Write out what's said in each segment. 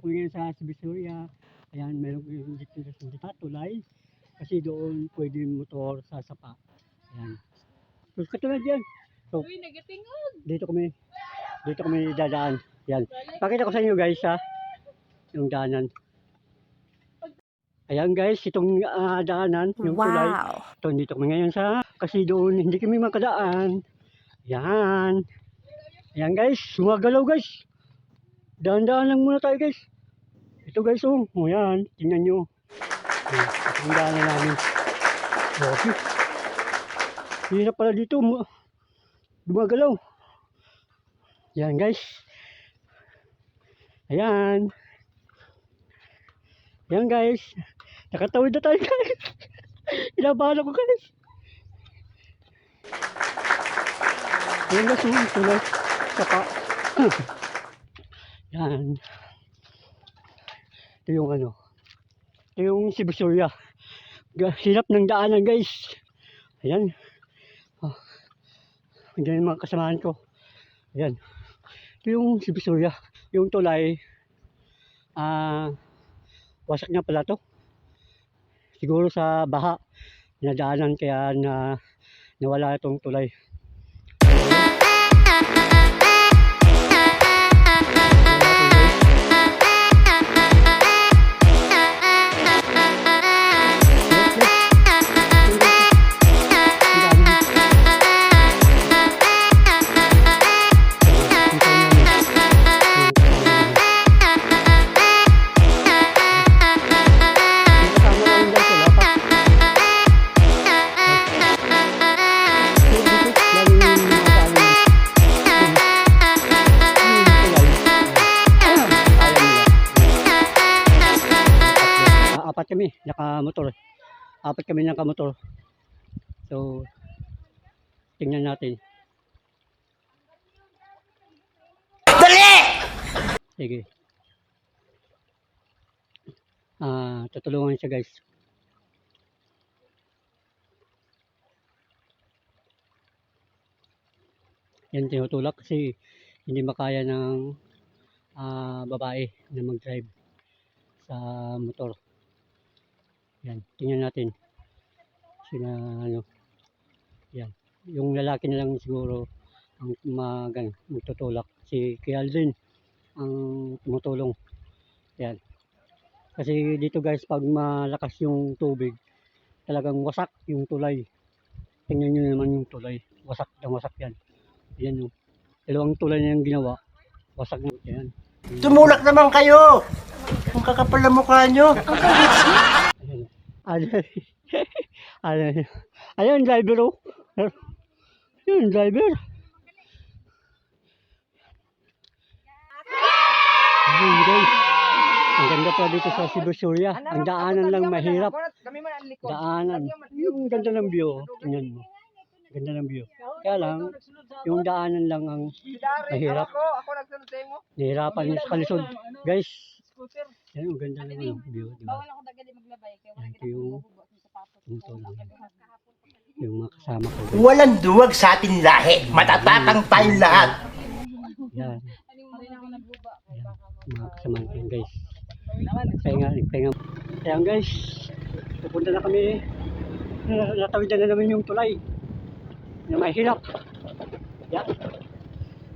kami ngayon sa Divisoria. Ayan, meron ko dito sa tulay. Kasi doon pwede motor sa sapa. Ayan. So, katulad yan. So, Uy, nagatingog. dito kami dadaan. Yan. Pakita ko sa inyo guys ha. Yung daanan. Ayan guys, itong daanan, yung tulay. Ito, dito kami ngayon sa, kasi doon hindi kami makadaan. Yan. Ayan guys, sumagalaw guys. Daan-daan lang muna tayo guys. Ito guys, oh yan, tingnan nyo. Itong daanan namin. Okay. Hirap pala dito, dumagalaw. Yan guys. Ayan. Yan guys. Nakatawid na tayo guys. Inabahan ako guys. Yan guys. Tulad. Saka. Yan. Ito yung ano. Ito yung Divisoria. Hirap ng daanan guys. Ayan. Oh. Diyan yung mga kasamahan ko. Ayan. Ito yung Divisoria. Yung tulay. Wasak nga pala to. Siguro sa baha. Nadaanan kaya nawala itong tulay. Apat kami nakamotor. Apat kami nakamotor. So tingnan natin. Dali! Sige. Tutulungan siya guys. Yan tinutulak kasi hindi makaya ng babae na mag-drive sa motor. Yan, tingnan natin. Sina ano. Yan. Yung lalaki na lang siguro ang magtutulak. Si Kialdrin ang tumutulong. Yan. Kasi dito guys, pag malakas yung tubig, talagang wasak yung tulay. Tingnan nyo naman yung tulay. Wasak na wasak yan. Yan yung dalawang tulay na yung ginawa. Wasak na yan. Tumulak naman kayo! Ang kakapal na mukha nyo. Ayan, driver oh. Ayan, driver. Ayan guys. Ang ganda pa dito sa Divisoria. Ang daanan lang mahirap. Daanan. Yung ganda ng view. Tingnan mo. Ganda ng view. Kaya lang, yung daanan lang ang mahirap. Nahirapan yung sa kalisod. Guys, yan yung ganda ng view. Diba? Yan yung mga kasama ko. Walang duwag sa ating lahi. Matatatang tayong lahat. Yan. Mga kasama ko guys. Nagpahinga. Ayan guys, pupunta na kami. Natawid na naman yung tulay na mahirap. Yan.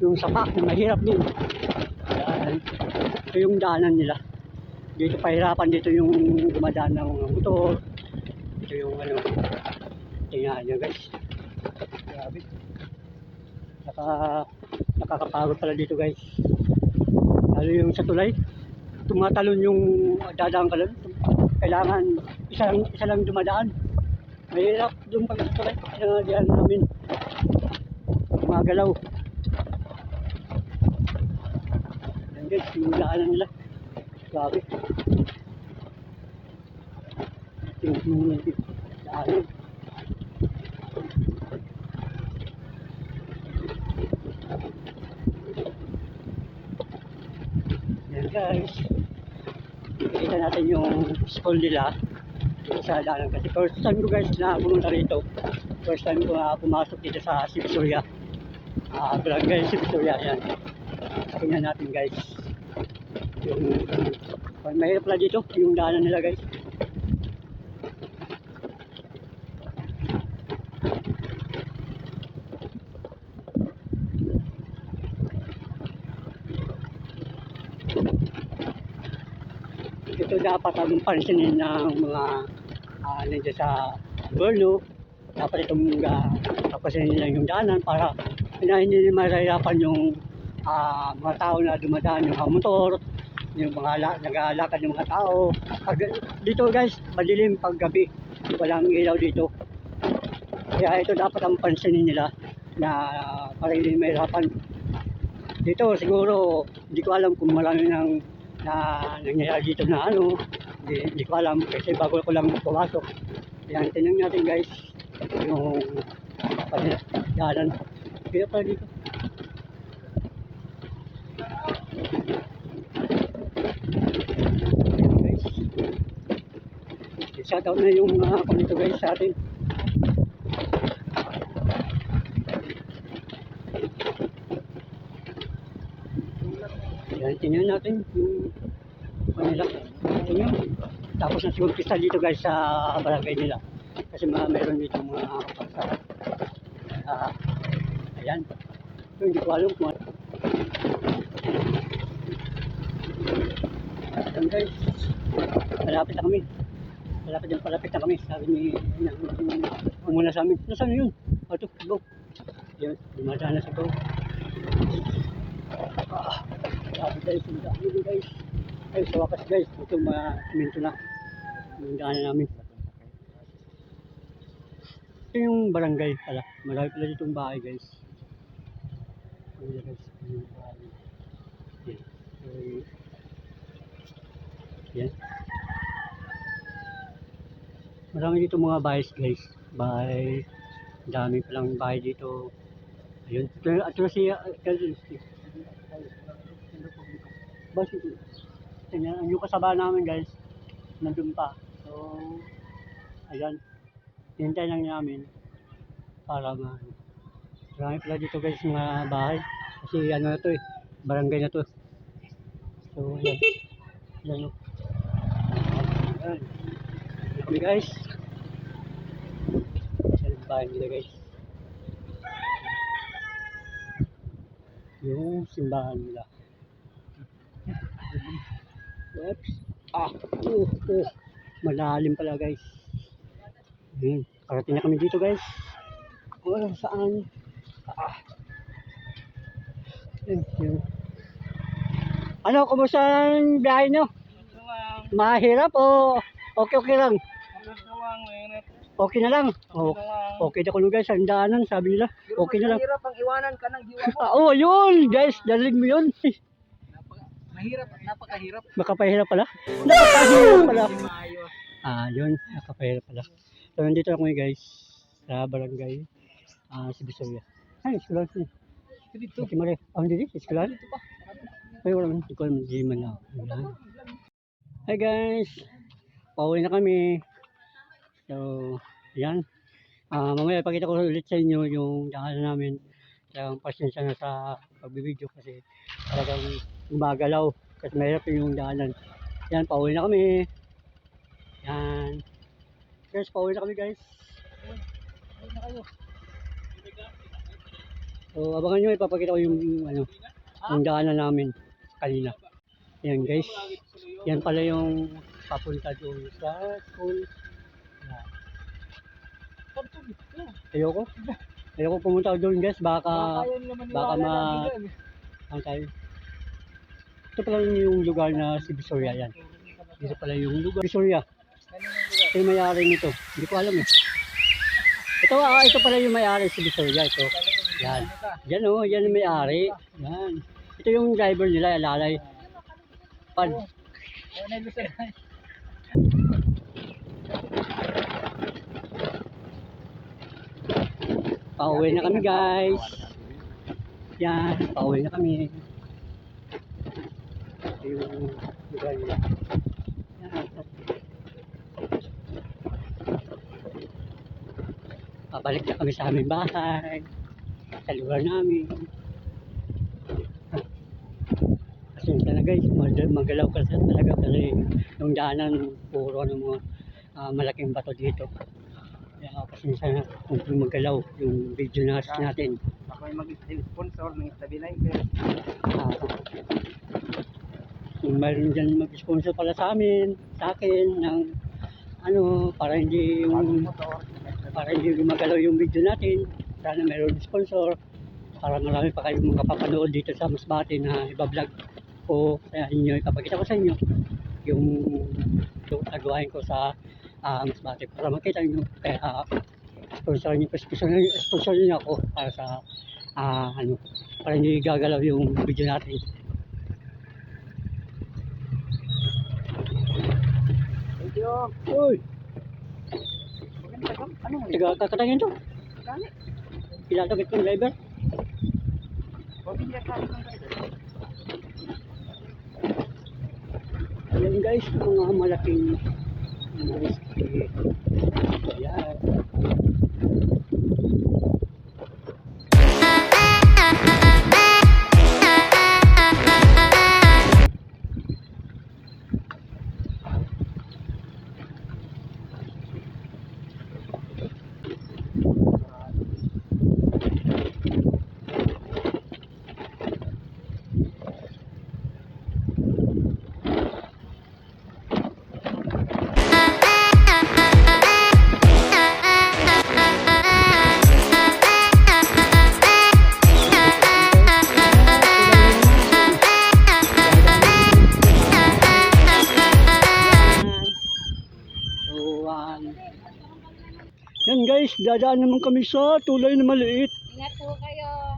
Yung sapa na mahirap din. Yan. Ito yung daanan nila. Dito pahirapan, dito yung dumadaan ng motor. Ito yung ano. Tingnan nyo guys. Grabe. Nakakapagod pala dito guys. Lalo yung sa tulay. Tumatalon yung dadaan ka lang. Kailangan isa lang dumadaan. Mahirap yung pag-tulay. Diyan namin. Gumagalaw. Yan guys, yung daanan nila. Grabe. Yung daanan. Yan guys. Kita natin yung school nila. Sa daanan. Kasi first time ko guys na pumunta rito. First time ko na pumasok dito sa Divisoria. Barangay Divisoria. Yan. Tingnan natin guys. Yung Mahirap pala dito yung daanan nila guys. Ito dapat ang pansinin ng mga nandiyan sa gobyerno. Dapat itong papansinin nila yung daanan para hindi mahirapan yung mga tao na dumadaan, yung mga motor, yung mga naglalakad ng mga tao. Dito guys, madilim pag gabi, walang ilaw dito. Kaya ito dapat ang pansinin nila na para hindi mahirapan. Dito siguro, hindi ko alam kung marami nang nangyayari dito na hindi ko alam kasi bago ko lang pumasok. Yan, tingnan natin guys yung pagdaanan. Kaya pala dito. Guys, shout out na yung mga komento guys sa atin. Yan, tingnan natin yung Manila. Tingnan. Tapos na siguro pista dito guys sa barangay nila. Kasi meron dito mga kapagsahan. Ayan. So, hindi ko alam kung ano. Ayan guys. Malapit na kami. Palapit na kami. Sabi ni umuna sa amin. Nasaan yun? Ito, go. Yan, dumadaan na sa go. Sabi guys, yung guys. Ay, sa wakas guys. Ito mga minto na. Yung daanan namin. Ito yung barangay pala. Marami pala ditong bahay guys. Ayan guys. Yung bahay. Yan. So, yan. Marami dito mga bahay guys. Bahay. Dami palang bahay dito. Ayun. Ito si Basi. Tingnan, yung kasaba namin guys. Nandun pa. So, ayan. Hintay lang namin para marami pala dito guys mga bahay. Kasi ano na to barangay na to. So, ayan. Ayan o. Ayan. Ayan kami guys. Ayan bahay nila guys. Yung simbahan nila. Oops. Malalim pala guys. Parating na kami dito guys. Wala saan. Yun. Ano, kumusta ang biyahe nyo? Mahirap o okay lang? Okay na lang. Okay na ko guys, ang daanan sabi nila. Okay na lang. Mahirap ang iwanan ka ng diwa mo. Oh, yun guys, dalig mo yun. Mahirap at napakahirap. Makapahirap pala? Nakapahirap pala. Yun, nakapahirap pala. So, nandito ako guys sa barangay Sibisoria. Ay, eskulan siya. Dito. Hindi dito, eskulan? Ay, wala man. Hindi ko alam, hindi man ako. Hi guys! Pauwi na kami. So, yan. Mamaya ipakita ko ulit sa inyo yung daanan namin. Kaya pasensya na sa pagbibideo kasi talagang gumagalaw kasi mahirap yung daanan. Yan, pauwi na kami. Yan. Guys, pauwi na kami guys. Pauwi na kayo. So, abangan nyo, ipapakita ko yung yung daanan namin kanina. Yan guys. Yan pala yung papunta doon sa school. Ayoko pumunta doon guys, baka tayo. Ito pala yung lugar na si Visoria yan. Dito pala yung lugar Visoria. Ito yung may-ari nito. Hindi ko alam eh. Ito pala yung may-ari si Visoria ito. Yan. Yan oh, yan yung may-ari. Yan. Ito yung driver nila, Lalay. Pad. Pauwi na kami guys. Yan, pauwi na kami. Ito yung lugar nila. Yan. Pabalik na kami sa aming bahay. Sa lugar namin. Pasensya na guys, magalaw kasi talaga kasi yung daanan puro ng mga malaking bato dito. Kaya pasensya na kung magalaw yung video natin. Ako ay mag-sponsor ng Stabilay. Ah, kung mayroon dyan mag-sponsor pala sa amin, sa akin, ng ano, para hindi magalaw yung video natin. Sana mayroon sponsor para marami pa kayong makapapanood dito sa Masbate na ibablog ko sa inyo, ipapakita ko sa inyo yung nagawain ko sa Masbate para makita nyo. Kaya sponsor niyo ako para sa ano, para hindi gagalaw yung video natin. Thank you. Uy, Ano mo? kakatangin to. Kani? Ilatabit ng driver. Pabigyan ka ng driver. Ayan guys, mga malaking whiskey. Ayan. Yan guys, dadaan naman kami sa tulay na maliit. Ingat po kayo.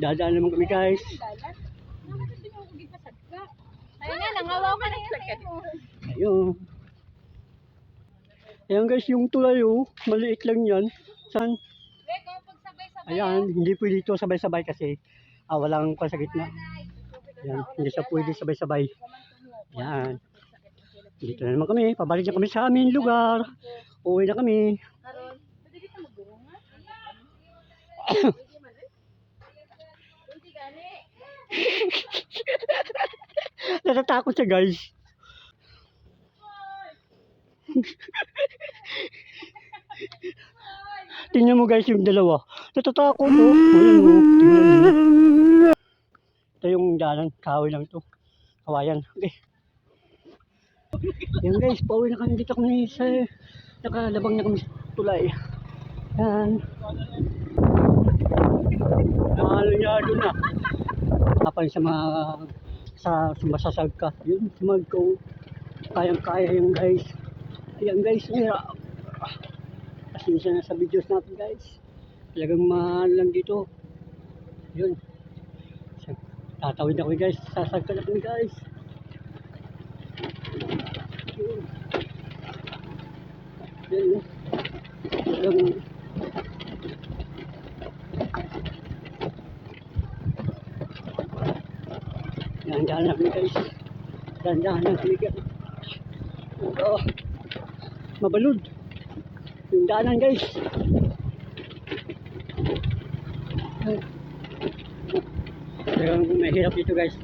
Dadaan naman kami guys. Dalat. Bakit hindi mo gipasad ka? Ayun nga, nangawaw ka na yung mo. Ayun. Ayan guys, yung tulay oh, maliit lang yan. Saan? Beko, pagsabay-sabay. Ayan, hindi pwede ito sabay-sabay kasi walang kwan sa gitna. Ayan, hindi siya pwede sabay-sabay. Ayan. Dito na naman kami, pabalik na kami sa aming lugar. Uwi na kami. Karon, pwede kita magdurungan. Pwede gani. Natatakot siya guys. Tingnan mo guys yung dalawa. Natatakot oh. Ayan oh. Tingnan mo. Ito yung daanan. Kahoy lang to. Kawayan. Okay. Yan guys. Pauwi na kami dito kami sa nakalabang na kami sa tulay. Yan. Ano niya doon na. Kapag sa mga masasag ka. Yun. Sumag ko. Kayang-kaya yung guys. Ayan guys. Hirap. Pasensya na sa videos natin guys. Talagang mahal lang dito. Yun. Tatawid na kami guys. Sasagka na kami guys. Yun. Yun. Talagang dahan-dahan na kami guys. Dahan-dahan na kami guys. Mabalud. Yung daanan guys. Talagang mahirap dito guys.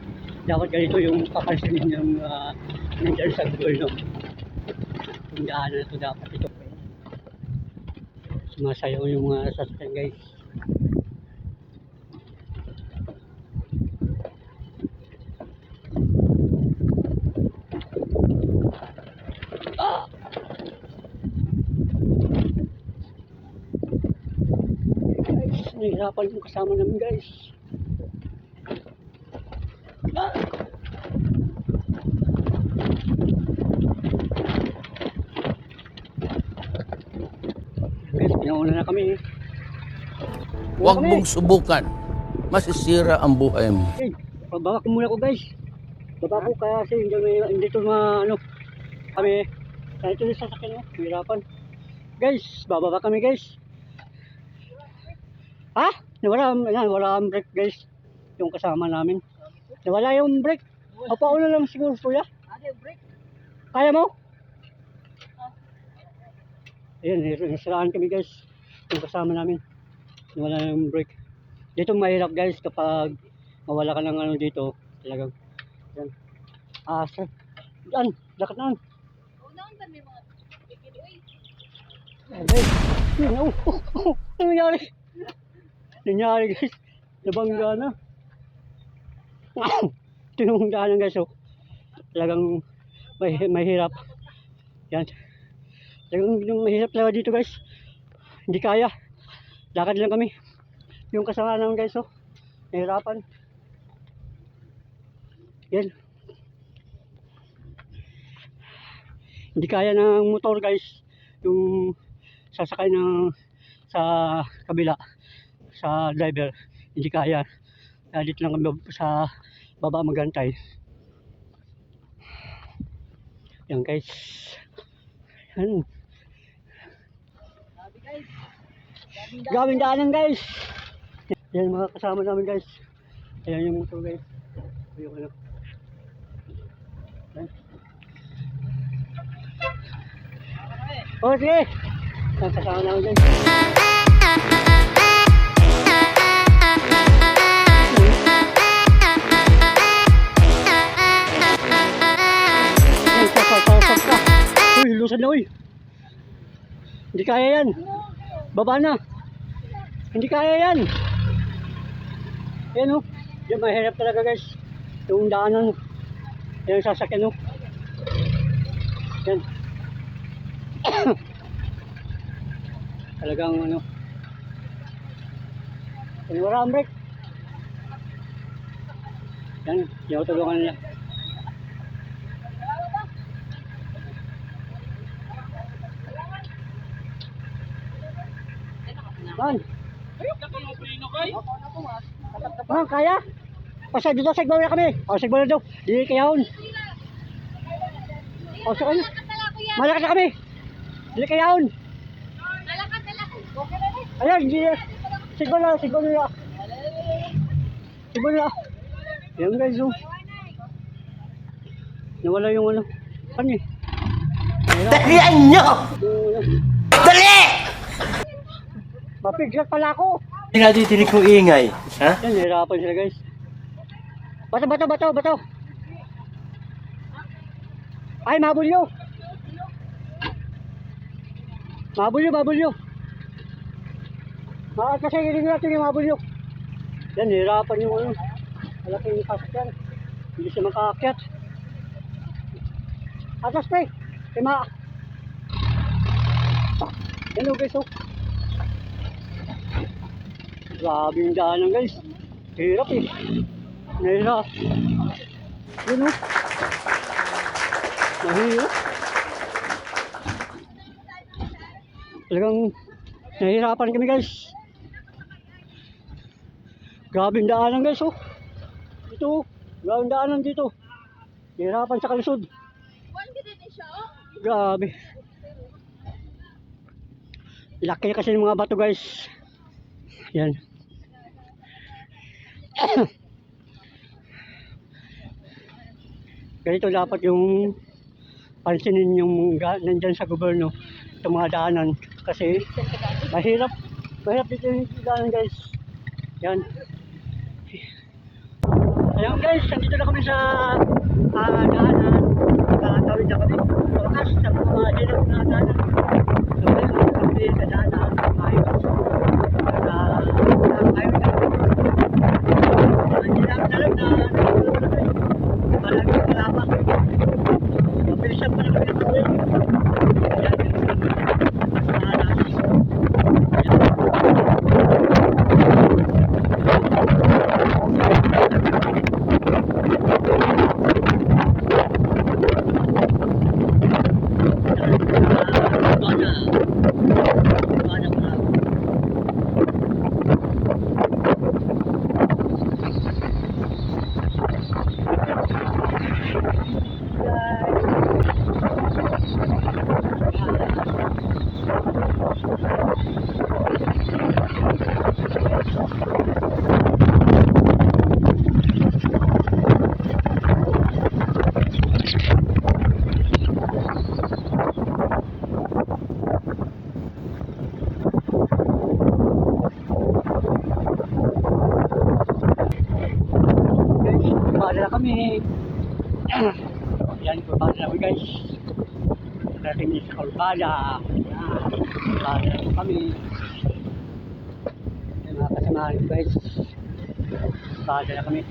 Dapat ganito yung papansinin ng nandiyan sa gobyerno. Yung daanan na ito dapat ito. Sumasayaw yung mga sasakyan guys. Nahihirapan yung kasama namin guys. Guys, pinauna na kami. Huwag mong subukan. Masisira ang buhay mo. Okay, pababa ko muna ko guys. Baba ko kasi hindi ito ano kami. Kaya ito yung sasakyan mo. Hirapan. Guys, bababa kami guys. Ha? Wala ang brake guys. Yung kasama namin. Nawala yung brake. Papauna lang siguro kuya. Kaya mo? Ayan, nasiraan kami guys. Yung kasama namin. Nawala yung brake. Dito mahirap guys kapag mawala ka ng ano dito. Talagang. Yan. Sir. Yan, lakad na. Unang ba may mga bikini? Uy, Guys, yun, ano nangyari? Nangyari guys, nabangga na. Tinungga na guys, oh. Talagang mahirap. Yan. Talagang mahirap talaga dito guys. Hindi kaya. Lakad lang kami. Yung kasama namin guys, oh. Nahirapan. Yan. Hindi kaya ng motor guys. Yung sasakay ng sa kabila sa driver. Hindi kaya. Kaya dito lang kami sa baba magantay. Yan guys. Yan. Gawing daanan guys. Yan mga kasama namin guys. Ayan yung motor guys. Ayun ano. Yan. Oh sige. Yan kasama namin guys. Uy, lusan na uy. Hindi kaya yan. Baba na. Hindi kaya yan. Yan o. Yan mahirap talaga guys. Yung daanan. Yan yung sasakyan o. Yan. Talagang ano. Yan wala ang brake. Yan. Yung tulungan nila. Man. Kaya? Pasay dito, sigbaw na kami. O, sigbaw na daw. Di kayahon. O, sa kanya. Malakas na kami. Di kayahon. malakas. Ayan, di. Sigbaw na. Sigbaw na. Ayan guys, oh. Nawala yung ano. Ano eh. Dalian nyo! Dali! Mapiglat pala ako. Hindi nga ditinig kong ingay. Ha? Yan, nahirapan sila guys. Bato. Ay, mabulyo. Kasi hindi natin yung mabulyo. Yan, nahirapan yung ano. Malaking pasakyan. Hindi siya makaakyat. Atas pa eh. Yan o guys, oh. Grabe yung daanan guys. Hirap eh. Nahirap. Yun o. Nahirap. Talagang nahihirapan kami guys. Grabe yung daanan guys, oh. Ito, grabe yung daanan dito. Nahihirapan sa kalusod. Grabe. Laki kasi ng mga bato guys. Yan. Ganito dapat yung pansinin yung nandyan sa gobyerno itong mga daanan kasi mahirap dito yung daanan guys. Yan. Ayan guys, nandito na kami sa daanan. Nakatawid na kami sa wakas sa mga dinag na daanan. So ngayon kami sa daanan ayos. Guys, bahala kami. kami guys. Dating sa Corbada. Corbada na po kami. Yung mga kasamahan ko guys. Corbada na kami.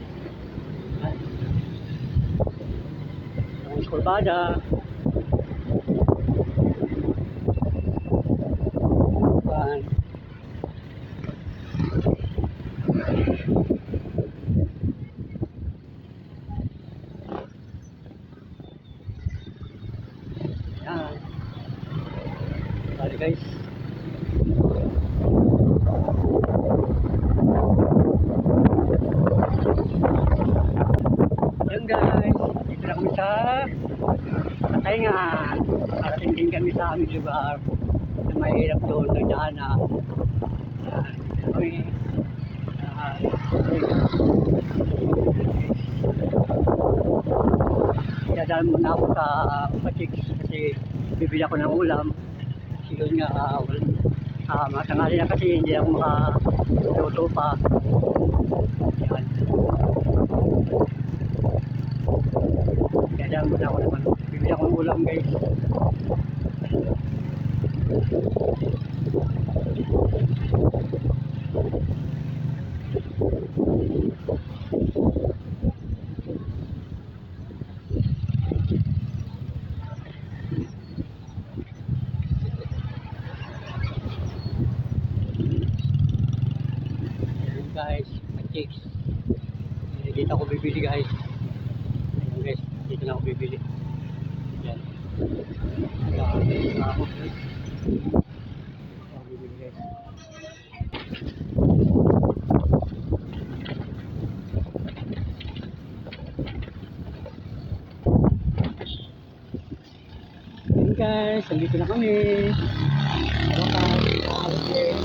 Yung Corbada. Yan. Yan. Bali guys. Yan guys. Dito na kami sa Katayngan. Parating din kami sa aming lugar na mahirap doon ng daanan. Yan. Kami. Dadaan muna ako sa Pachiks kasi bibili ako ng ulam. Kasi yun nga, matangali na kasi hindi ako makaluto pa. Yan. Dadaan muna ako naman. Bibili ako ng ulam guys. Guys, Pachiks. Dito ako bibili guys. Ayan guys, dito na ako bibili. Yan. Ako guys. Ako bibili guys. Ayan guys, nandito na kami. Okay.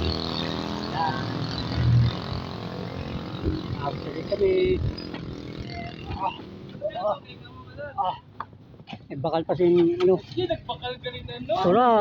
Actually kami. Bakal pa sin ano? Nagbakal ka rin ano? Sura.